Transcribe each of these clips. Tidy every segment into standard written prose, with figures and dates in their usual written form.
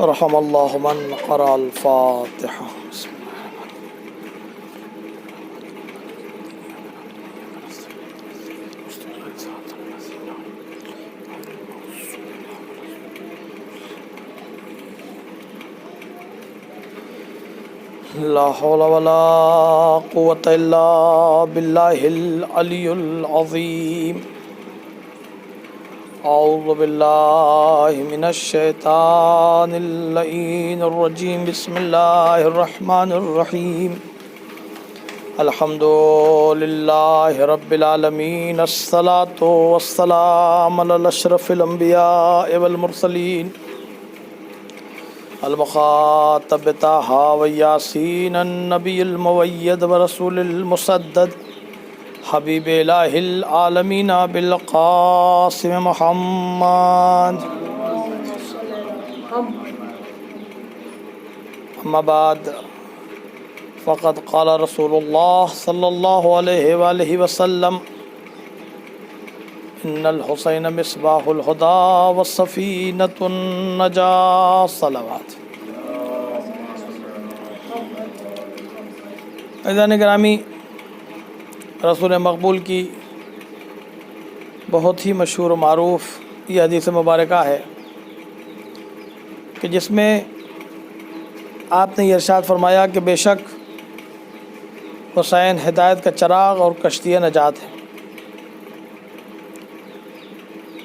رحم اللہ من قرأ الفاتحہ. لا حول ولا قوة الا باللہ العلی العظیم. اعوذ باللہ من الشیطان اللعین الرجیم. بسم اللہ الرحمن الرحیم. الحمد للہ رب العالمین. الصلاۃ والسلام علی اشرف الانبیاء والمرسلین المخاطب طٰہٰ و یاسین النبی المؤید ورسول المسدد حبیب الہ العالمین بالقاسم محمد. اما بعد فقد قال رسول اللہ صلی اللہ علیہ وآلہ وسلم ان الحسین مصباح الہدی وسفینۃ النجاة. صلوات. عزیزان گرامی، رسول مقبول کی بہت ہی مشہور و معروف یہ حدیث مبارکہ ہے کہ جس میں آپ نے یہ ارشاد فرمایا کہ بے شک حسین ہدایت کا چراغ اور کشتی نجات ہے.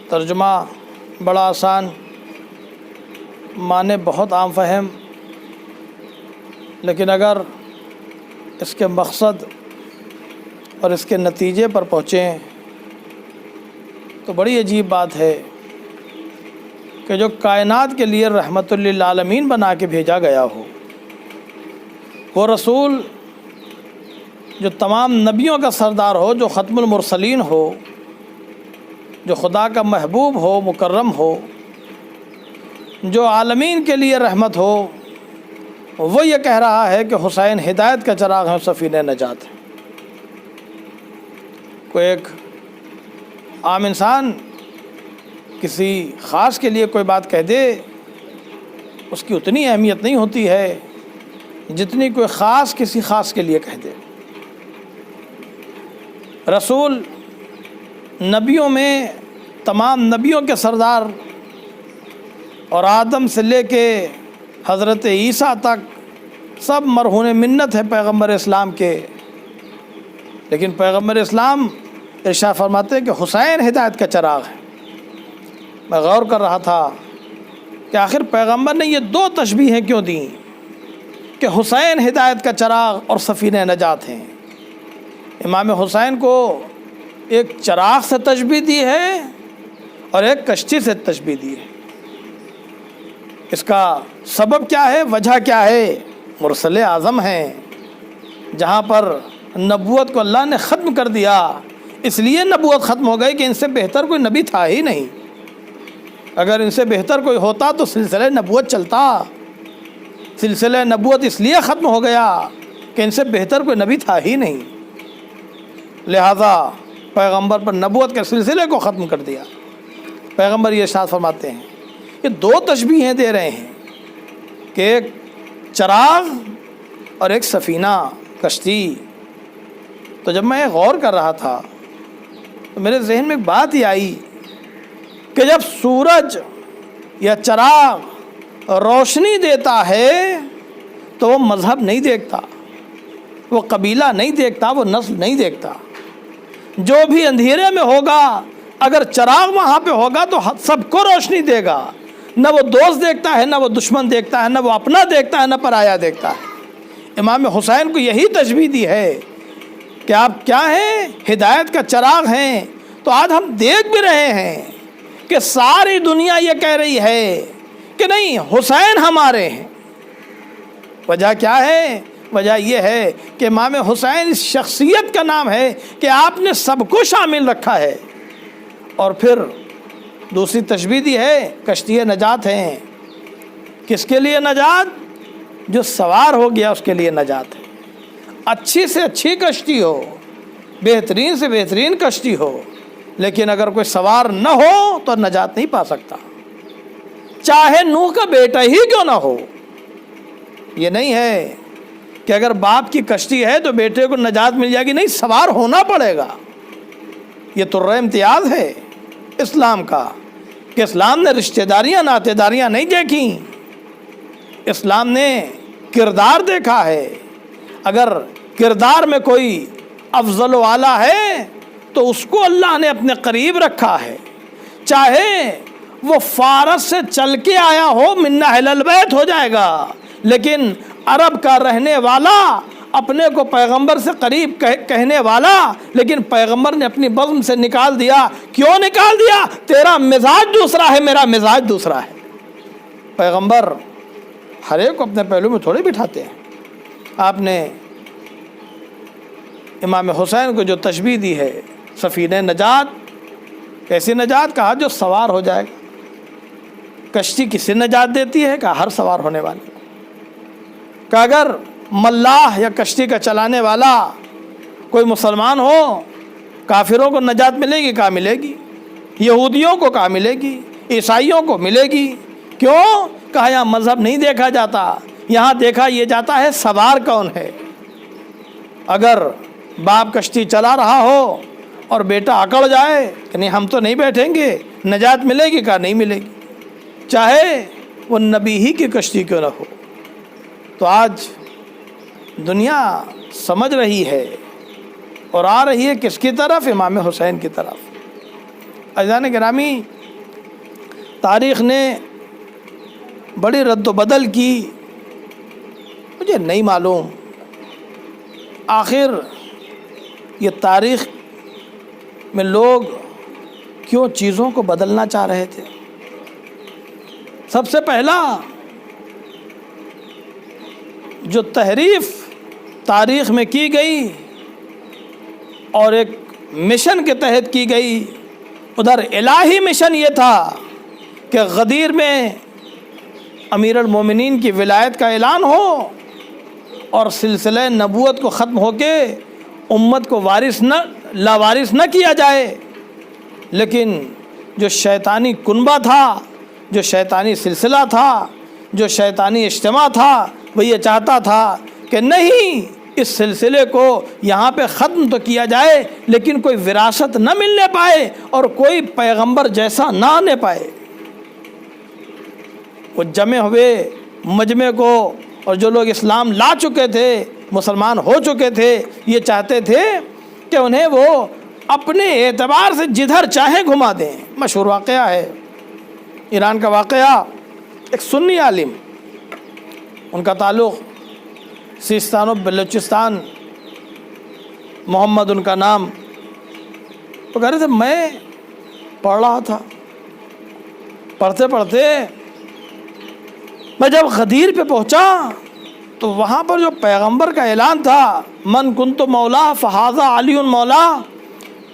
ترجمہ بڑا آسان، معنی بہت عام فہم، لیکن اگر اس کے مقصد اور اس کے نتیجے پر پہنچیں تو بڑی عجیب بات ہے کہ جو کائنات کے لیے رحمت للعالمین بنا کے بھیجا گیا ہو، وہ رسول جو تمام نبیوں کا سردار ہو، جو ختم المرسلین ہو، جو خدا کا محبوب ہو، مکرم ہو، جو عالمین کے لیے رحمت ہو، وہ یہ کہہ رہا ہے کہ حسین ہدایت کا چراغ ہے، سفینہ نجات ہے. کوئی ایک عام انسان کسی خاص کے لیے کوئی بات کہہ دے، اس کی اتنی اہمیت نہیں ہوتی ہے جتنی کوئی خاص کسی خاص کے لیے کہہ دے. رسول نبیوں میں تمام نبیوں کے سردار اور آدم سے لے کے حضرت عیسیٰ تک سب مرہون منت ہے پیغمبر اسلام کے، لیکن پیغمبر اسلام ارشاد فرماتے ہیں کہ حسین ہدایت کا چراغ ہے. میں غور کر رہا تھا کہ آخر پیغمبر نے یہ دو تشبیہیں کیوں دیں کہ حسین ہدایت کا چراغ اور سفینہ نجات ہیں. امام حسین کو ایک چراغ سے تشبیہ دی ہے اور ایک کشتی سے تشبیہ دی ہے. اس کا سبب کیا ہے، وجہ کیا ہے؟ مرسل اعظم ہیں، جہاں پر نبوت کو اللہ نے ختم کر دیا، اس لیے نبوت ختم ہو گئی کہ ان سے بہتر کوئی نبی تھا ہی نہیں. اگر ان سے بہتر کوئی ہوتا تو سلسلہ نبوت چلتا. سلسلہ نبوت اس لیے ختم ہو گیا کہ ان سے بہتر کوئی نبی تھا ہی نہیں، لہذا پیغمبر پر نبوت کے سلسلے کو ختم کر دیا. پیغمبر یہ ارشاد فرماتے ہیں کہ دو تشبیہیں دے رہے ہیں کہ ایک چراغ اور ایک سفینہ، کشتی. تو جب میں غور کر رہا تھا تو میرے ذہن میں ایک بات ہی آئی کہ جب سورج یا چراغ روشنی دیتا ہے تو وہ مذہب نہیں دیکھتا، وہ قبیلہ نہیں دیکھتا، وہ نسل نہیں دیکھتا. جو بھی اندھیرے میں ہوگا اگر چراغ وہاں پہ ہوگا تو سب کو روشنی دے گا. نہ وہ دوست دیکھتا ہے، نہ وہ دشمن دیکھتا ہے، نہ وہ اپنا دیکھتا ہے، نہ پرایا دیکھتا ہے. امام حسین کو یہی تشبیہ دی ہے کہ آپ کیا ہیں؟ ہدایت کا چراغ ہیں. تو آج ہم دیکھ بھی رہے ہیں کہ ساری دنیا یہ کہہ رہی ہے کہ نہیں، حسین ہمارے ہیں. وجہ کیا ہے؟ وجہ یہ ہے کہ امام حسین اس شخصیت کا نام ہے کہ آپ نے سب کو شامل رکھا ہے. اور پھر دوسری تشبیہ دی ہے کشتی نجات ہیں. کس کے لیے نجات؟ جو سوار ہو گیا اس کے لیے نجات ہے. اچھی سے اچھی کشتی ہو، بہترین سے بہترین کشتی ہو، لیکن اگر کوئی سوار نہ ہو تو نجات نہیں پا سکتا. چاہے نوح کا بیٹا ہی کیوں نہ ہو۔ یہ نہیں ہے کہ اگر باپ کی کشتی ہے تو بیٹے کو نجات مل جائے گی، نہیں، سوار ہونا پڑے گا۔ یہ تو امتیاز ہے اسلام کا کہ اسلام نے رشتہ داریاں ناطے داریاں نہیں دیکھیں، اسلام نے کردار دیکھا ہے۔ اگر کردار میں کوئی افضل و اعلیٰ ہے تو اس کو اللہ نے اپنے قریب رکھا ہے، چاہے وہ فارس سے چل کے آیا ہو، من اہل البیت ہو جائے گا، لیکن عرب کا رہنے والا، اپنے کو پیغمبر سے قریب کہنے والا، لیکن پیغمبر نے اپنی بزم سے نکال دیا۔ کیوں نکال دیا؟ تیرا مزاج دوسرا ہے، میرا مزاج دوسرا ہے۔ پیغمبر ہر ایک کو اپنے پہلو میں تھوڑے بٹھاتے ہیں۔ آپ نے امام حسین کو جو تشبیہ دی ہے سفینہ نجات، کیسی نجات؟ کہا جو سوار ہو جائے گا۔ کشتی کسی نجات دیتی ہے؟ کہا ہر سوار ہونے والے کو۔ کہ اگر ملاح یا کشتی کا چلانے والا کوئی مسلمان ہو، کافروں کو نجات ملے گی؟ کہا ملے گی۔ یہودیوں کو کہا ملے گی، عیسائیوں کو ملے گی۔ کیوں؟ کہا یہاں مذہب نہیں دیکھا جاتا، یہاں دیکھا یہ جاتا ہے سوار کون ہے۔ اگر باپ کشتی چلا رہا ہو اور بیٹا اکڑ جائے کہ نہیں ہم تو نہیں بیٹھیں گے، نجات ملے گی؟ کہا نہیں ملے گی، چاہے وہ نبی ہی کی کشتی کیوں نہ ہو۔ تو آج دنیا سمجھ رہی ہے اور آ رہی ہے کس کی طرف؟ امام حسین کی طرف۔ عزیزان گرامی، تاریخ نے بڑی رد و بدل کی، مجھے نہیں معلوم آخر یہ تاریخ میں لوگ کیوں چیزوں کو بدلنا چاہ رہے تھے۔ سب سے پہلا جو تحریف تاریخ میں کی گئی اور ایک مشن کے تحت کی گئی، ادھر الہی مشن یہ تھا کہ غدیر میں امیر المومنین کی ولایت کا اعلان ہو اور سلسلہ نبوت کو ختم ہو کے امت کو لاوارث نہ کیا جائے۔ لیکن جو شیطانی کنبہ تھا، جو شیطانی سلسلہ تھا، جو شیطانی اجتماع تھا، وہ یہ چاہتا تھا کہ نہیں، اس سلسلے کو یہاں پہ ختم تو کیا جائے لیکن کوئی وراثت نہ ملنے پائے اور کوئی پیغمبر جیسا نہ آنے پائے۔ وہ جمع ہوئے مجمع کو، اور جو لوگ اسلام لا چکے تھے، مسلمان ہو چکے تھے، یہ چاہتے تھے کہ انہیں وہ اپنے اعتبار سے جدھر چاہیں گھما دیں۔ مشہور واقعہ ہے ایران کا واقعہ، ایک سنی عالم، ان کا تعلق سیستان و بلوچستان، محمد ان کا نام، تو کہہ رہے تھے میں پڑھ رہا تھا، پڑھتے پڑھتے میں جب غدیر پہ پہنچا تو وہاں پر جو پیغمبر کا اعلان تھا، من کنت مولا فہذا علی مولا،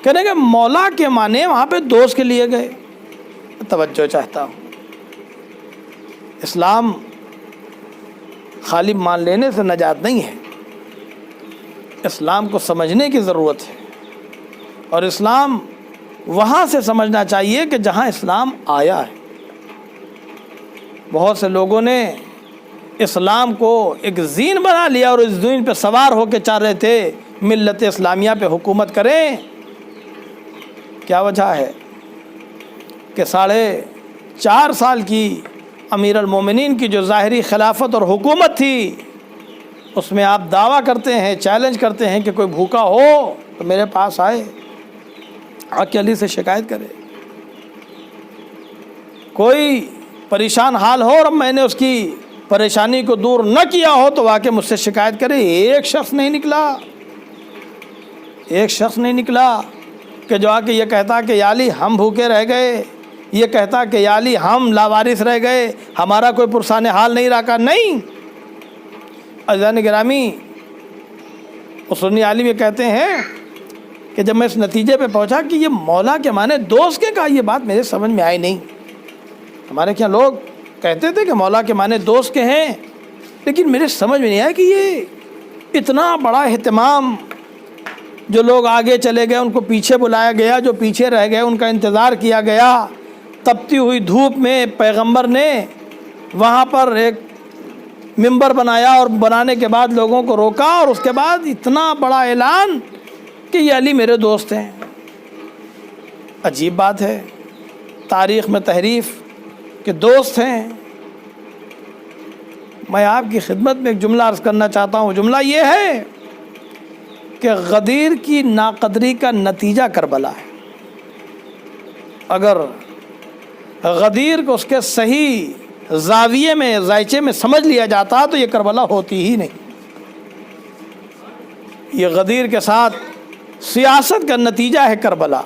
کہنے کہ مولا کے معنی وہاں پہ دوست کے لیے گئے۔ توجہ چاہتا ہوں، اسلام خالی مان لینے سے نجات نہیں ہے، اسلام کو سمجھنے کی ضرورت ہے، اور اسلام وہاں سے سمجھنا چاہیے کہ جہاں اسلام آیا ہے۔ بہت سے لوگوں نے اسلام کو ایک زین بنا لیا اور اس زین پہ سوار ہو کے چاہ رہے تھے ملت اسلامیہ پہ حکومت کریں۔ کیا وجہ ہے کہ 4.5 سال کی امیر المومنین کی جو ظاہری خلافت اور حکومت تھی، اس میں آپ دعویٰ کرتے ہیں، چیلنج کرتے ہیں کہ کوئی بھوکا ہو تو میرے پاس آئے، آ کے علی سے شکایت کرے، کوئی پریشان حال ہو اور میں نے اس کی پریشانی کو دور نہ کیا ہو تو آ کے مجھ سے شکایت کرے۔ ایک شخص نہیں نکلا کہ جو آ کے یہ کہتا کہ یا علی ہم بھوکے رہ گئے، یہ کہتا کہ یا علی ہم لاوارث رہ گئے، ہمارا کوئی پرسان حال نہیں رکھا۔ نہیں، عزیزان گرامی، سنی عالم یہ کہتے ہیں کہ جب میں اس نتیجے پہ پہنچا کہ یہ مولا کے معنی دوست کے، کہا یہ بات میرے سمجھ میں آئی نہیں۔ ہمارے کیا لوگ کہتے تھے کہ مولا کے معنی دوست کے ہیں، لیکن میرے سمجھ میں نہیں آیا کہ یہ اتنا بڑا اہتمام، جو لوگ آگے چلے گئے ان کو پیچھے بلایا گیا، جو پیچھے رہ گئے ان کا انتظار کیا گیا، تپتی ہوئی دھوپ میں پیغمبر نے وہاں پر ایک ممبر بنایا اور بنانے کے بعد لوگوں کو روکا اور اس کے بعد اتنا بڑا اعلان کہ یہ علی میرے دوست ہیں۔ عجیب بات ہے، تاریخ میں تحریف کہ دوست ہیں۔ میں آپ کی خدمت میں ایک جملہ عرض کرنا چاہتا ہوں، جملہ یہ ہے کہ غدیر کی ناقدری کا نتیجہ کربلا ہے۔ اگر غدیر کو اس کے صحیح زاویے میں ذائچے میں سمجھ لیا جاتا تو یہ کربلا ہوتی ہی نہیں۔ یہ غدیر کے ساتھ سیاست کا نتیجہ ہے کربلا۔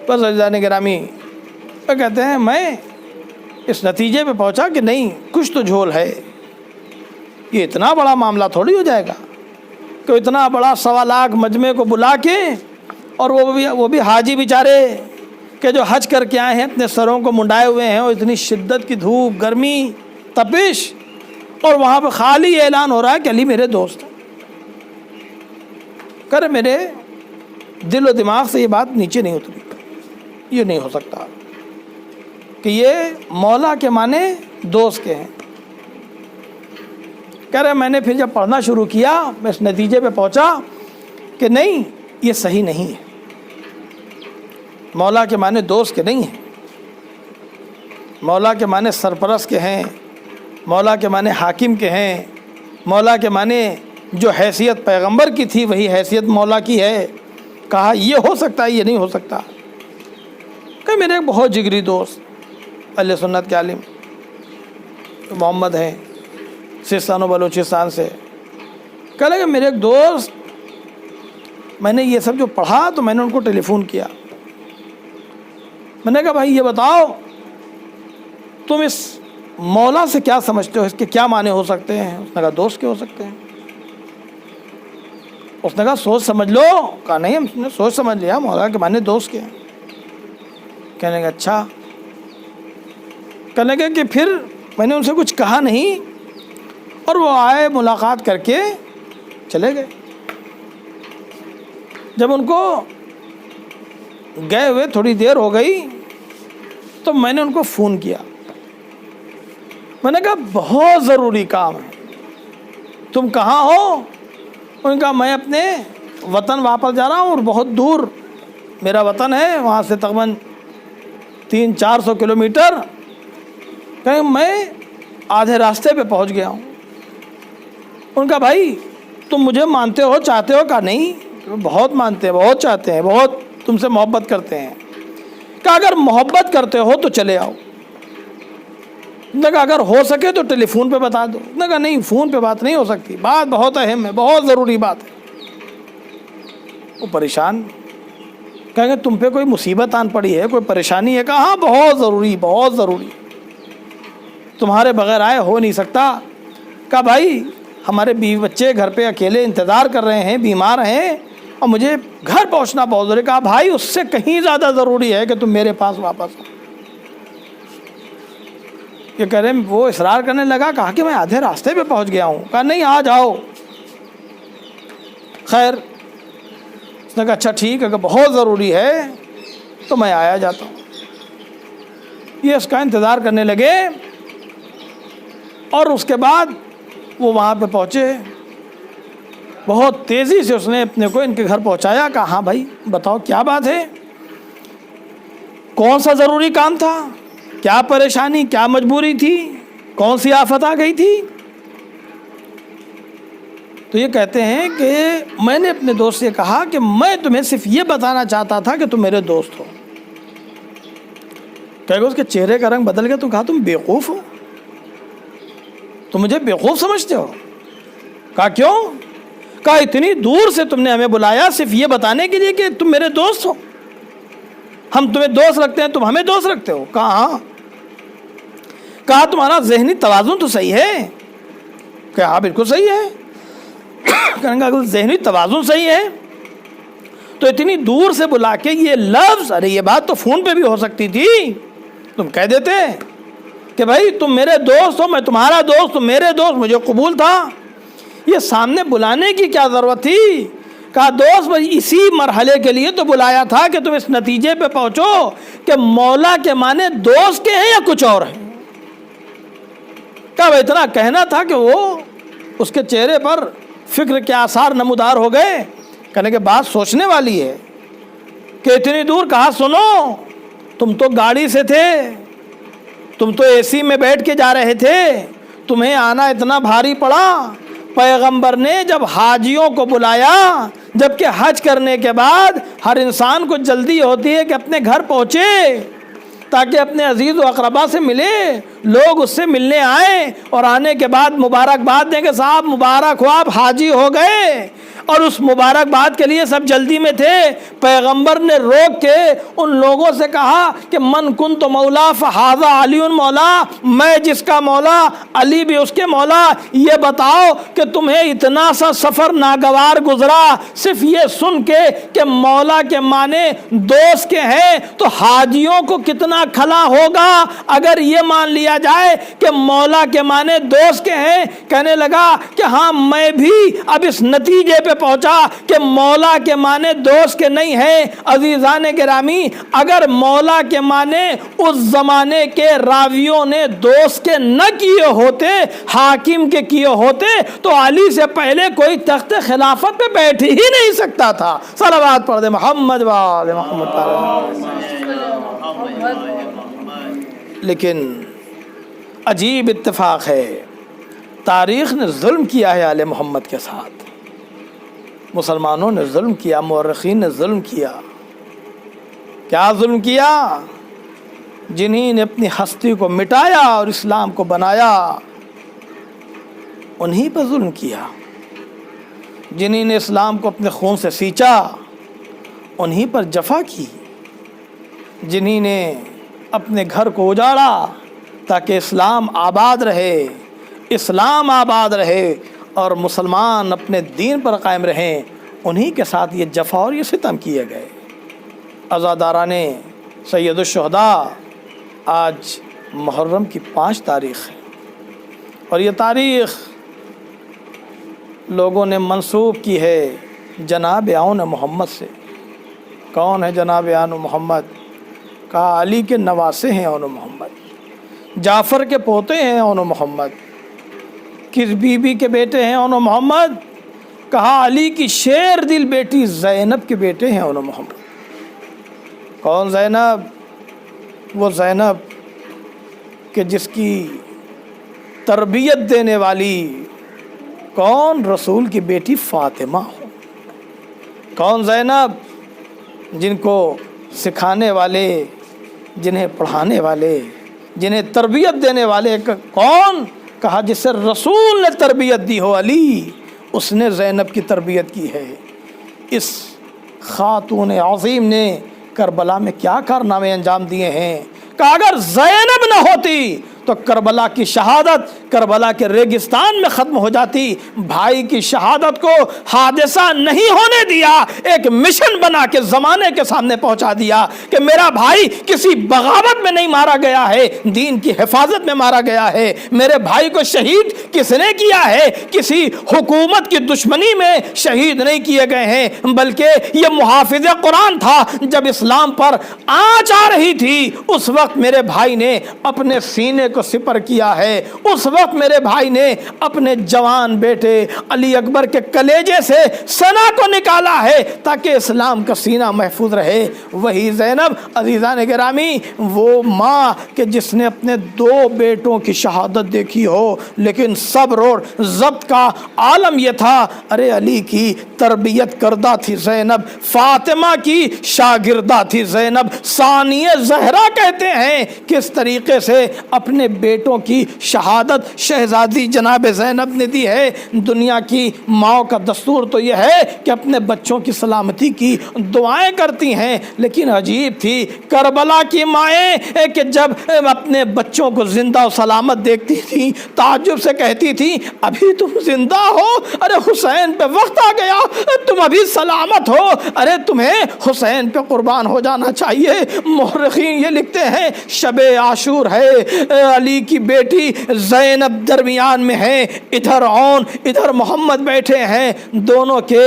بس عزیزان گرامی کہتے ہیں میں اس نتیجے پہ پہنچا کہ نہیں، کچھ تو جھول ہے، یہ اتنا بڑا معاملہ تھوڑی ہو جائے گا کہ اتنا بڑا 1.25 لاکھ مجمع کو بلا کے، اور وہ بھی حاجی بیچارے کہ جو حج کر کے آئے ہیں، اپنے سروں کو منڈائے ہوئے ہیں اور اتنی شدت کی دھوپ، گرمی، تپش، اور وہاں پہ خالی اعلان ہو رہا ہے کہ علی میرے دوست ہیں۔ کرے میرے دل و دماغ سے یہ بات نیچے نہیں اتری، یہ نہیں ہو سکتا کہ یہ مولا کے معنی دوست کے ہیں۔ کہہ رہے میں نے پھر جب پڑھنا شروع کیا میں اس نتیجے پہ پہنچا کہ نہیں، یہ صحیح نہیں ہے، مولا کے معنی دوست کے نہیں ہیں، مولا کے معنی سرپرست کے ہیں، مولا کے معنی حاکم کے ہیں، مولا کے معنی جو حیثیت پیغمبر کی تھی وہی حیثیت مولا کی ہے۔ کہا یہ ہو سکتا ہے، یہ نہیں ہو سکتا۔ کہ میرے ایک بہت جگری دوست اہل سنت کے عالم محمد ہیں سستان و بلوچستان سے، کہہ لگے میرے ایک دوست، میں نے یہ سب جو پڑھا تو میں نے ان کو ٹیلی فون کیا، میں نے کہا بھائی یہ بتاؤ تم اس مولا سے کیا سمجھتے ہو، اس کے کیا معنی ہو سکتے ہیں؟ اس نے کہا دوست کے ہو سکتے ہیں۔ اس نے کہا سوچ سمجھ لو۔ کہا نہیں، ہم نے سوچ سمجھ لیا، مولا کے معنی دوست کے ہیں۔ کہنے لگا اچھا۔ کہنے لگا کہ پھر میں نے ان سے کچھ کہا نہیں، اور وہ آئے ملاقات کر کے چلے گئے۔ جب ان کو گئے ہوئے تھوڑی دیر ہو گئی تو میں نے ان کو فون کیا، میں نے کہا بہت ضروری کام ہے، تم کہاں ہو؟ ان کا میں اپنے وطن واپس جا رہا ہوں، اور بہت دور میرا وطن ہے، وہاں سے تقریباً 300-400 کلومیٹر، کہ میں آدھے راستے پہ پہنچ گیا ہوں۔ ان کا بھائی تم مجھے مانتے ہو، چاہتے ہو؟ کہا نہیں، بہت مانتے ہیں، بہت چاہتے ہیں، بہت تم سے محبت کرتے ہیں۔ کہا اگر محبت کرتے ہو تو چلے آؤ۔ نے کہا اگر ہو سکے تو ٹیلی فون پہ بتا دو۔ نے کہا نہیں، فون پہ بات نہیں ہو سکتی، بات بہت اہم ہے، بہت ضروری بات ہے۔ وہ پریشان، کہیں گے تم پہ کوئی مصیبت آن پڑی ہے، کوئی پریشانی ہے؟ کہا ہاں بہت ضروری، بہت ضروری، تمہارے بغیر آئے ہو نہیں سکتا۔ کہا بھائی ہمارے بیوی بچے گھر پہ اکیلے انتظار کر رہے ہیں، بیمار ہیں، اور مجھے گھر پہنچنا بہت ضروری۔ کہا بھائی اس سے کہیں زیادہ ضروری ہے کہ تم میرے پاس واپس آؤ۔ یہ کہہ رہے وہ اصرار کرنے لگا، کہا کہ میں آدھے راستے پہ پہنچ گیا ہوں۔ کہا نہیں آ جاؤ۔ خیر اس نے کہا اچھا ٹھیک ہے، اگر بہت ضروری ہے تو میں آیا جاتا ہوں۔ یہ اس کا انتظار کرنے لگے، اور اس کے بعد وہ وہاں پہ پہنچے، بہت تیزی سے اس نے اپنے کو ان کے گھر پہنچایا۔ کہا ہاں بھائی بتاؤ کیا بات ہے، کون سا ضروری کام تھا، کیا پریشانی، کیا مجبوری تھی، کون سی آفت آ گئی تھی؟ تو یہ کہتے ہیں کہ میں نے اپنے دوست سے کہا کہ میں تمہیں صرف یہ بتانا چاہتا تھا کہ تم میرے دوست ہو۔ کہ اس کے چہرے کا رنگ بدل گیا۔ تو کہا تم بیوقوف ہو، تم مجھے بیوقوف سمجھتے ہو؟ کہا کیوں؟ کہا اتنی دور سے تم نے ہمیں بلایا صرف یہ بتانے کے لیے کہ تم میرے دوست ہو، ہم تمہیں دوست رکھتے ہیں، تم ہمیں دوست رکھتے ہو؟ کہا ہاں۔ کہا تمہارا ذہنی توازن تو صحیح ہے؟ کہ ہاں بالکل صحیح ہے۔ کہنے کا اگر ذہنی توازن صحیح ہے تو اتنی دور سے بلا کے یہ لفظ، ارے یہ بات تو فون پہ بھی ہو سکتی تھی، تم کہہ دیتے کہ بھائی تم میرے دوست ہو، میں تمہارا دوست، تم میرے دوست، مجھے قبول تھا، یہ سامنے بلانے کی کیا ضرورت تھی؟ کہا دوست بھائی اسی مرحلے کے لیے تو بلایا تھا کہ تم اس نتیجے پہ پہنچو کہ مولا کے معنی دوست کے ہیں یا کچھ اور ہیں. کہا اتنا کہنا تھا کہ وہ اس کے چہرے پر فکر کے آثار نمودار ہو گئے. کہنے کہ بات سوچنے والی ہے کہ اتنی دور. کہا سنو تم تو گاڑی سے تھے, تم تو اے سی میں بیٹھ کے جا رہے تھے, تمہیں آنا اتنا بھاری پڑا. پیغمبر نے جب حاجیوں کو بلایا, جبکہ حج کرنے کے بعد ہر انسان کو جلدی ہوتی ہے کہ اپنے گھر پہنچے تاکہ اپنے عزیز و اقربا سے ملے, لوگ اس سے ملنے آئیں اور آنے کے بعد مبارکباد دیں کہ صاحب مبارک ہو آپ حاجی ہو گئے, اور اس مبارکباد کے لیے سب جلدی میں تھے. پیغمبر نے روک کے ان لوگوں سے کہا کہ من کنت مولا فہذا علی مولا, میں جس کا مولا علی بھی اس کے مولا. یہ بتاؤ کہ تمہیں اتنا سا سفر ناگوار گزرا صرف یہ سن کے کہ مولا کے معنی دوست کے ہیں, تو حاجیوں کو کتنا کھلا ہوگا اگر یہ مان لیا جائے کہ مولا کے معنی دوست کے ہیں. کہنے لگا کہ ہاں میں بھی اب اس نتیجے پہ پہنچا کہ مولا کے معنی دوست کے نہیں ہیں. عزیزان گرامی, اگر مولا کے معنی اس زمانے کے راویوں نے دوست کے نہ کیے ہوتے, حاکم کے کیے ہوتے, تو علی سے پہلے کوئی تخت خلافت پہ بیٹھ ہی نہیں سکتا تھا. صلوات پڑھ دے محمد و آل محمد. لیکن عجیب اتفاق ہے, تاریخ نے ظلم کیا ہے آل محمد کے ساتھ. مسلمانوں نے ظلم کیا, مورخین نے ظلم کیا. کیا ظلم کیا؟ جنہی نے اپنی ہستی کو مٹایا اور اسلام کو بنایا انہی پر ظلم کیا. جنہی نے اسلام کو اپنے خون سے سینچا انہی پر جفا کی. جنہی نے اپنے گھر کو اجاڑا تاکہ اسلام آباد رہے, اسلام آباد رہے اور مسلمان اپنے دین پر قائم رہیں, انہی کے ساتھ یہ جفا اور یہ ستم کیے گئے. عزاداران سید الشہداء, آج محرم کی 5 تاریخ ہے اور یہ تاریخ لوگوں نے منسوب کی ہے جناب آن محمد سے. کون ہے جناب آن محمد؟ کہا علی کے نواسے ہیں آن محمد, جعفر کے پوتے ہیں آن محمد, کس بی بی کے بیٹے ہیں آن محمد؟ کہا علی کی شیر دل بیٹی زینب کے بیٹے ہیں آن محمد. کون زینب؟ وہ زینب کہ جس کی تربیت دینے والی کون؟ رسول کی بیٹی فاطمہ ہو. کون زینب؟ جن کو سکھانے والے, جنہیں پڑھانے والے, جنہیں تربیت دینے والے کون؟ کہا جس سے رسول نے تربیت دی ہو علی, اس نے زینب کی تربیت کی ہے. اس خاتون عظیم نے کربلا میں کیا کارنامے انجام دیے ہیں کہ اگر زینب نہ ہوتی تو کربلا کی شہادت کربلا کے ریگستان میں ختم ہو جاتی. بھائی کی شہادت کو حادثہ نہیں ہونے دیا, ایک مشن بنا کے زمانے کے سامنے پہنچا دیا کہ میرا بھائی کسی بغاوت میں نہیں مارا گیا ہے, دین کی حفاظت میں مارا گیا ہے. میرے بھائی کو شہید کس نے کیا ہے؟ کسی حکومت کی دشمنی میں شہید نہیں کیے گئے ہیں, بلکہ یہ محافظ قرآن تھا. جب اسلام پر آنچ آ رہی تھی اس وقت میرے بھائی نے اپنے سینے کو سپر کیا ہے. اس وقت میرے بھائی نے اپنے جوان بیٹے علی اکبر کے کلیجے سے سنا کو نکالا ہے تاکہ اسلام کا سینہ محفوظ رہے. وہی زینب, عزیزان گرامی, وہ ماں کہ جس نے اپنے 2 بیٹوں کی شہادت دیکھی ہو, لیکن صبر اور ضبط کا عالم یہ تھا. ارے علی کی تربیت کردہ تھی زینب, فاطمہ کی شاگردہ تھی زینب. ثانیہ زہرا کہتے ہیں کس طریقے سے اپنے بیٹوں کی شہادت شہزادی جناب زینب نے دی ہے. دنیا کی ماں کا دستور تو یہ ہے کہ اپنے بچوں کی سلامتی کی دعائیں کرتی ہیں, لیکن عجیب تھی کربلا کی مائیں کہ جب اپنے بچوں کو زندہ و سلامت دیکھتی تھی تعجب سے کہتی تھی ابھی تم زندہ ہو؟ ارے حسین پہ وقت آ گیا, تم ابھی سلامت ہو, ارے تمہیں حسین پہ قربان ہو جانا چاہیے. مورخین یہ لکھتے ہیں شب عاشور ہے, علی کی بیٹی زینب درمیان میں ہے، ادھر اون ادھر محمد بیٹھے ہیں، دونوں کے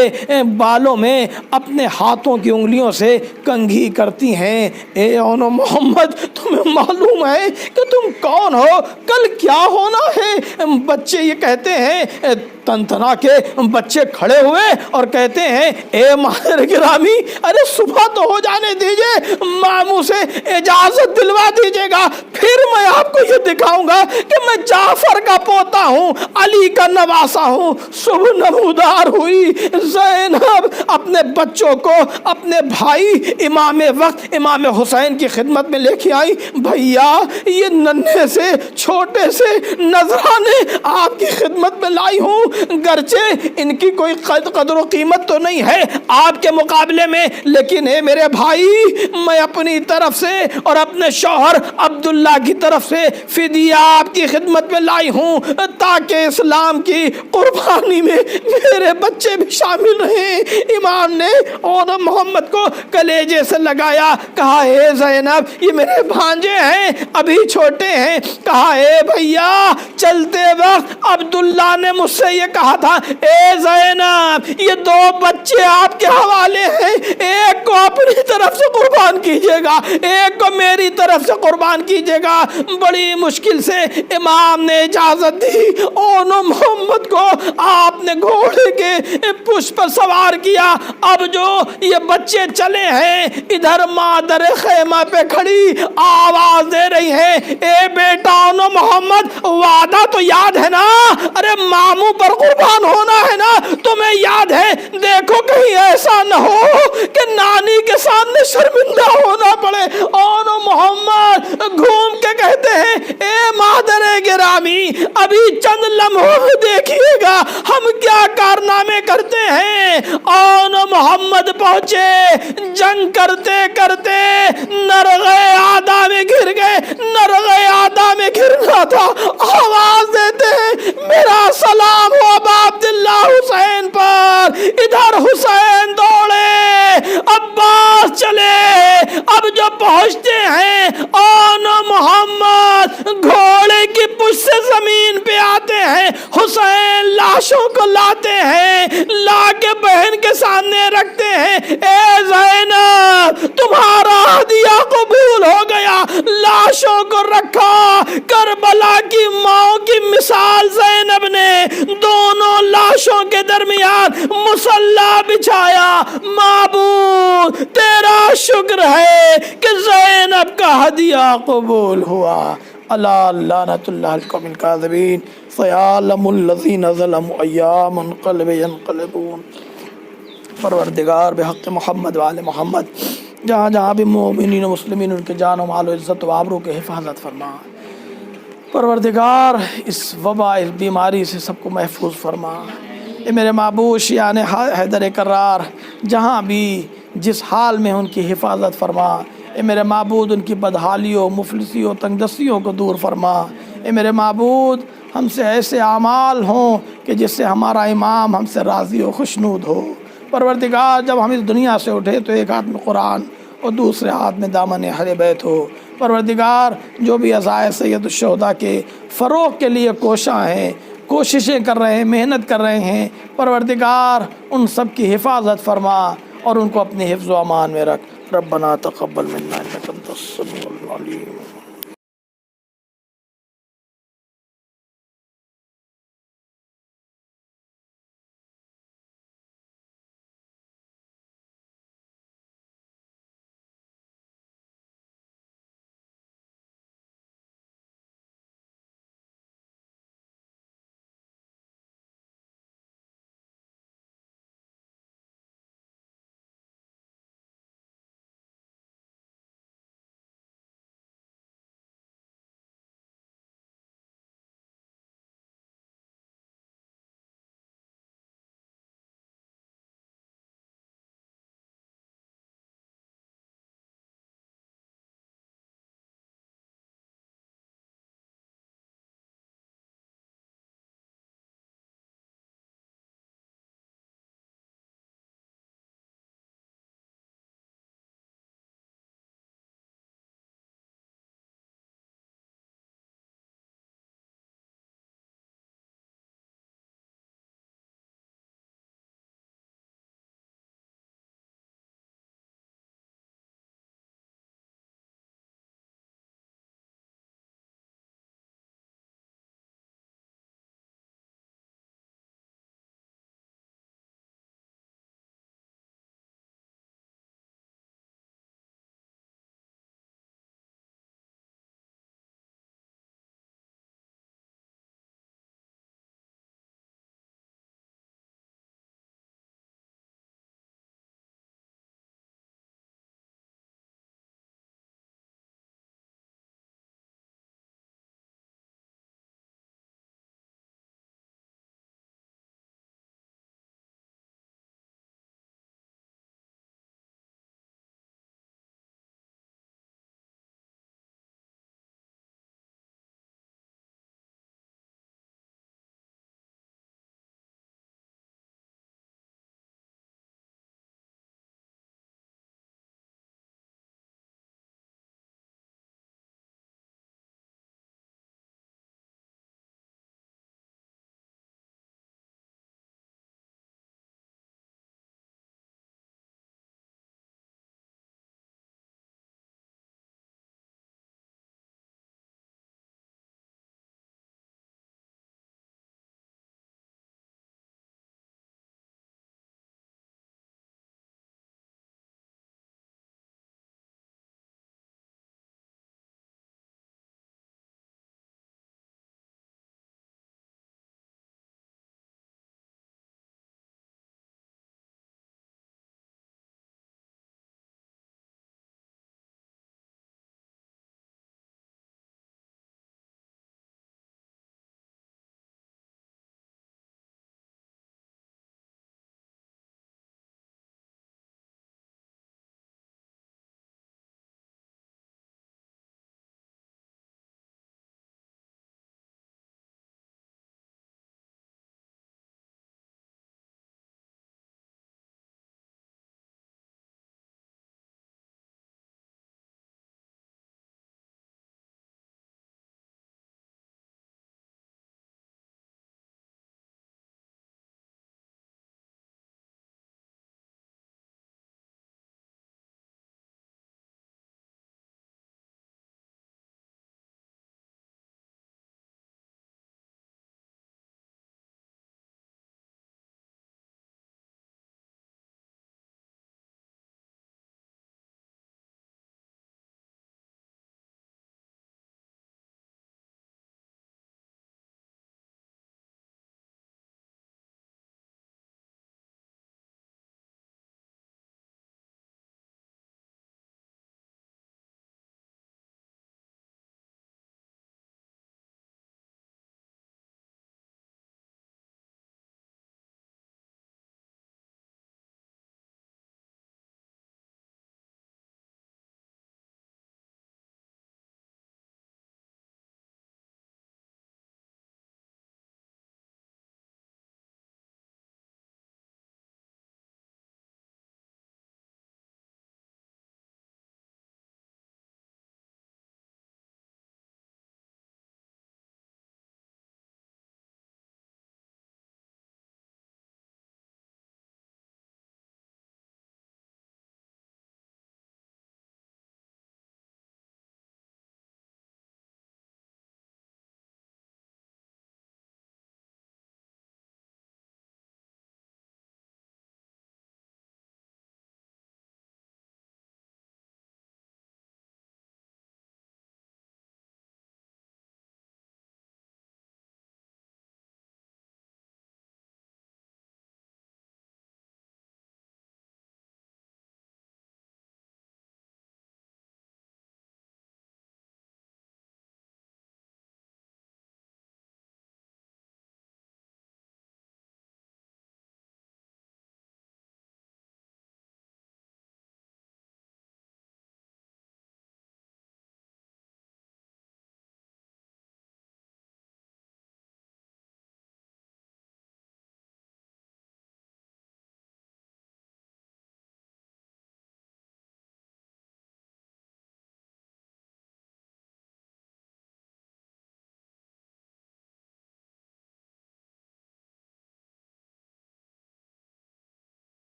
بالوں میں اپنے ہاتھوں کی انگلیوں سے کنگھی کرتی ہیں۔ اے اون و محمد، تمہیں معلوم ہے کہ تم کون ہو؟ کل کیا ہونا ہے؟ بچے یہ کہتے ہیں، تنتنا کے بچے کھڑے ہوئے اور کہتے ہیں، اے مادر گرامی، ارے صبح تو ہو جانے دیجئے، ماموں سے اجازت دلوا دیجئے گا، پھر میں آپ کو یہ دکھاؤں گا کہ میں جعفر کا پوتا ہوں، علی کا نواسا ہوں۔ صبح نمودار ہوئی، زینب اپنے بچوں کو اپنے بھائی امام وقت امام حسین کی خدمت میں لے کے آئی۔ بھیا، یہ ننھے سے چھوٹے سے نذرانے آپ کی خدمت میں لائی ہوں، گرچہ ان کی کوئی قدر و قیمت تو نہیں ہے آپ کے مقابلے میں، لیکن اے میرے بھائی، میں اپنی طرف سے اور اپنے شوہر عبداللہ کی طرف سے فدیہ آپ کی خدمت میں لائی ہوں، تاکہ اسلام کی قربانی میں میرے بچے بھی شامل رہیں۔ امام نے اور محمد کو کلیجے سے لگایا، کہا، اے زینب، یہ میرے بھانجے ہیں، ابھی چھوٹے ہیں۔ کہا، اے بھیا، چلتے وقت عبداللہ نے مجھ سے یہ کہا تھا، اے زینب، یہ 2 بچے آپ کے حوالے ہیں، ایک کو اپنی طرف سے قربان کیجیے گا، ایک کو میری طرف سے قربان کیجیے گا۔ بڑی مشکل سے امام نے اجازت دی، اون محمد کو آپ نے گھوڑے کے پشت پر سوار کیا۔ اب جو یہ بچے چلے ہیں، ادھر مادر خیمہ پہ کھڑی آواز دے رہی ہے، اے بیٹا اون محمد، وعدہ تو یاد ہے نا؟ ارے ماموں پر قربان ہونا ہے نا؟ تمہیں یاد ہے؟ دیکھو کہیں ایسا نہ ہو کہ نانی کے سامنے شرمندہ ہونا پڑے۔ اون محمد گھوم کے کہتے ہیں، اے مادر گرامی، ابھی چند لمحوں میں دیکھیے گا ہم کیا کارنامے کرتے ہیں۔ اون محمد پہنچے، جنگ کرتے کرتے نرغے آدھا میں گر گئے، نرغے آدھا میں گرنا تھا، آواز دیتے ہیں، میرا سلام ہو ابا عبداللہ حسین پر۔ ادھر حسین دوڑے، عباس چلے، اب جو پہنچتے ہیں، اون محمد گھوڑے کی پشت سے زمین پہ آتے ہیں، حسین لاشوں کو لاتے ہیں، لا کے بہن کے سامنے رکھتے ہیں، اے زینب، تمہارا ہدیہ قبول ہو گیا۔ لاشوں کو رکھا، کربلا کی ماں کی مثال زینب نے دونوں لاشوں کے درمیان مصلی بچھایا۔ معبود، تیرا شکر ہے کہ زینب کا ہدیہ قبول ہوا۔ الا لعنت اللہ القوم الکاذبین، سیعلم الذین ظلموا ایام منقلب ینقلبون۔ پروردگار بحق محمد وآل محمد جہاں جہاں بھی مومنین و مسلمین ان کے جان و مال و عزت و آبرو کے حفاظت فرما۔ پروردگار اس وبا، اس بیماری سے سب کو محفوظ فرما۔ اے میرے معبود شیعان حیدر کرار، جہاں بھی جس حال میں ان کی حفاظت فرما۔ اے میرے معبود ان کی بدحالیوں، مفلسیوں، تنگ دستیوں کو دور فرما۔ اے میرے معبود ہم سے ایسے اعمال ہوں کہ جس سے ہمارا امام ہم سے راضی و خوشنود ہو۔ پروردگار جب ہم اس دنیا سے اٹھے تو ایک ہاتھ میں قرآن اور دوسرے ہاتھ میں دامن اہل بیت ہو۔ پروردگار جو بھی عزائے سید الشہداء کے فروغ کے لیے کوشاں ہیں، کوششیں کر رہے ہیں، محنت کر رہے ہیں، پروردگار ان سب کی حفاظت فرما اور ان کو اپنے حفظ و امان میں رکھ۔ ربنا تقبل منا انک انت السمیع العلیم۔